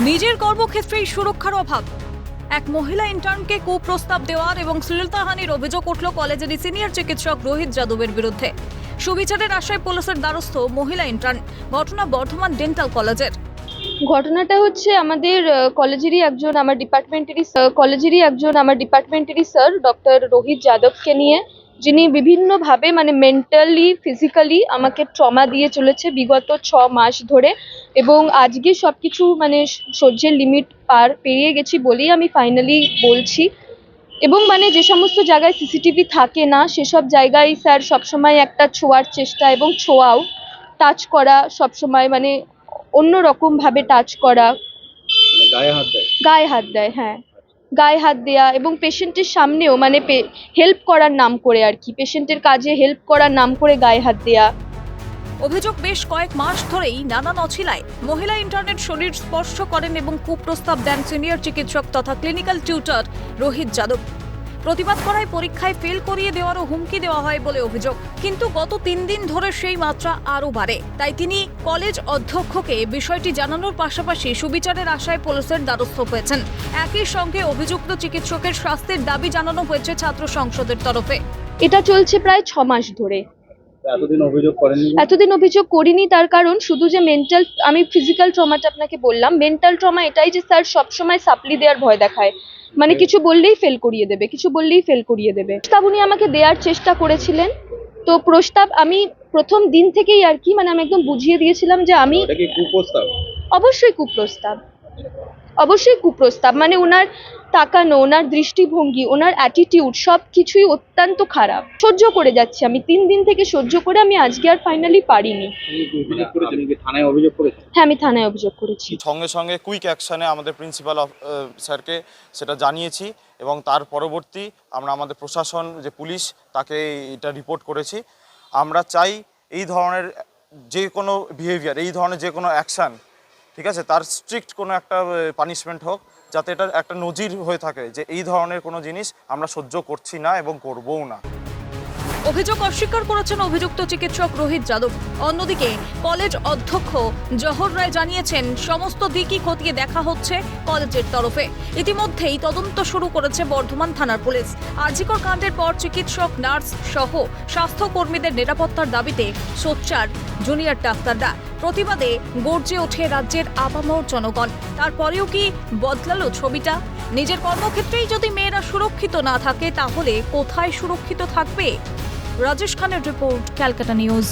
নিজের কর্মক্ষেত্রেই সুরক্ষার অভাব, এক মহিলা ইন্টার্নকে কুপ্রস্তাব দেওয়ার এবং শ্লীলতাহানির অভিযোগ উঠল কলেজেরই সিনিয়র চিকিৎসক রোহিত যাদবের বিরুদ্ধে। সুবিচারের আশায় পুলিশের দ্বারস্থ মহিলা ইন্টার্ন। ঘটনা বর্ধমান ডেন্টাল কলেজের। ঘটনাটা হচ্ছে আমাদের কলেজেরই একজন আমার ডিপার্টমেন্টেরই স্যার ডক্টর রোহিত যাদবকে নিয়ে, যিনি বিভিন্নভাবে মেন্টালি ফিজিক্যালি আমাকে ট্রমা দিয়ে চলেছে বিগত 6 মাস ধরে। এবং আজকে সবকিছু সহ্যের লিমিট পেরিয়ে গেছি বলেই আমি ফাইনালি বলছি। এবং যে সমস্ত জায়গায় সিসিটিভি থাকে না সেসব জায়গায় স্যার সবসময় একটা ছোঁয়ার চেষ্টা, এবং ছোঁয়াও টাচ করা সবসময় অন্যরকম ভাবে টাচ করা, গায়ে হাত দেয়, হ্যাঁ গায়ে হাত দেয়া, এবং পেশেন্টের সামনেও হেল্প করার নাম করে আর কি, পেশেন্টের কাজে হেল্প করার নাম করে গায়ে হাত দেয়া। অভিযোগ বেশ কয়েক মাস ধরেই নানান অছিলায় মহিলা ইন্টার্নের শরীর স্পর্শ করেন এবং কুপ্রস্তাব দেন সিনিয়র চিকিৎসক তথা ক্লিনিক্যাল টিউটর রোহিত যাদব। প্রতিবাদ করায় পরীক্ষায় ফেল করিয়ে দেওয়ারও হুমকি দেওয়া হয় বলে অভিযোগ। কিন্তু গত 3 দিন ধরে সেই মাত্রা আরও বাড়ে। তাই তিনি কলেজ অধ্যক্ষকে বিষয়টি জানানোর পাশাপাশি সুবিচারের আশায় পুলিশের দ্বারস্থ হয়েছেন। একই সঙ্গে অভিযুক্ত চিকিৎসকের শাস্তির দাবি জানানো হয়েছে ছাত্র সংসদের তরফে। এটা চলছে প্রায় 6 মাস ধরে। এতদিন অভিযোগ করিনি, তার কারণ শুধু যে মেন্টাল, আমি ফিজিক্যাল ট্রমাটা আপনাকে বললাম, মেন্টাল ট্রমা এটাই যে স্যার সবসময় সাপ্লি দেওয়ার ভয় দেখায়, কিছু বললেই ফেল করিয়ে দেবে, প্রস্তাব উনি আমাকে দেওয়ার চেষ্টা করেছিলেন। তো প্রস্তাব আমি প্রথম দিন থেকেই আর কি আমি একদম বুঝিয়ে দিয়েছিলাম যে আমি অবশ্যই কুপ্রস্তাব, ওনার তাকানো, ওনার দৃষ্টিভঙ্গি, ওনার অ্যাটিটিউড সব কিছুই অত্যন্ত খারাপ। সহ্য করে যাচ্ছি আমি 3 দিন থেকে, সহ্য করে আমি আজকে আর ফাইনালি পারিনি। হ্যাঁ, আমি থানায় অভিযোগ করেছি। সঙ্গে সঙ্গে কুইক অ্যাকশনে আমাদের প্রিন্সিপাল স্যারকে সেটা জানিয়েছি, এবং তার পরবর্তী আমরা আমাদের প্রশাসন যে পুলিশ তাকে এটা রিপোর্ট করেছি। আমরা চাই এই ধরনের যে কোনো বিহেভিয়ার, এই ধরনের যে কোনো অ্যাকশান, ঠিক আছে, তার স্ট্রিক্ট কোনো একটা পানিশমেন্ট হোক, যাতে এটা একটা নজির হয়ে থাকে যে এই ধরনের কোনো জিনিস আমরা সহ্য করছি না এবং করবও না। অভিযোগ অস্বীকার করেছেন অভিযুক্ত চিকিৎসক রোহিত যাদব। অন্যদিকে কলেজ অধ্যক্ষ জহর রায় জানিয়েছেন সমস্ত দিকই খতিয়ে দেখা হচ্ছে কলেজের তরফে। ইতিমধ্যেই তদন্ত শুরু করেছে বর্ধমান থানার পুলিশ। আরজিকর কাণ্ডের পর চিকিৎসক, নার্স সহ স্বাস্থ্যকর্মীদের নিরাপত্তার দাবিতে সোচ্চার জুনিয়র ডাক্তাররা। প্রতিবাদে গর্জে ওঠে রাজ্যের আপামর জনগণ। তারপরেও কি বদলালো ছবিটা? নিজের কর্মক্ষেত্রেই যদি মেয়েরা সুরক্ষিত না থাকে, তাহলে কোথায় সুরক্ষিত থাকবে? রাজেশ খানের রিপোর্ট, ক্যালকাটা নিউজ।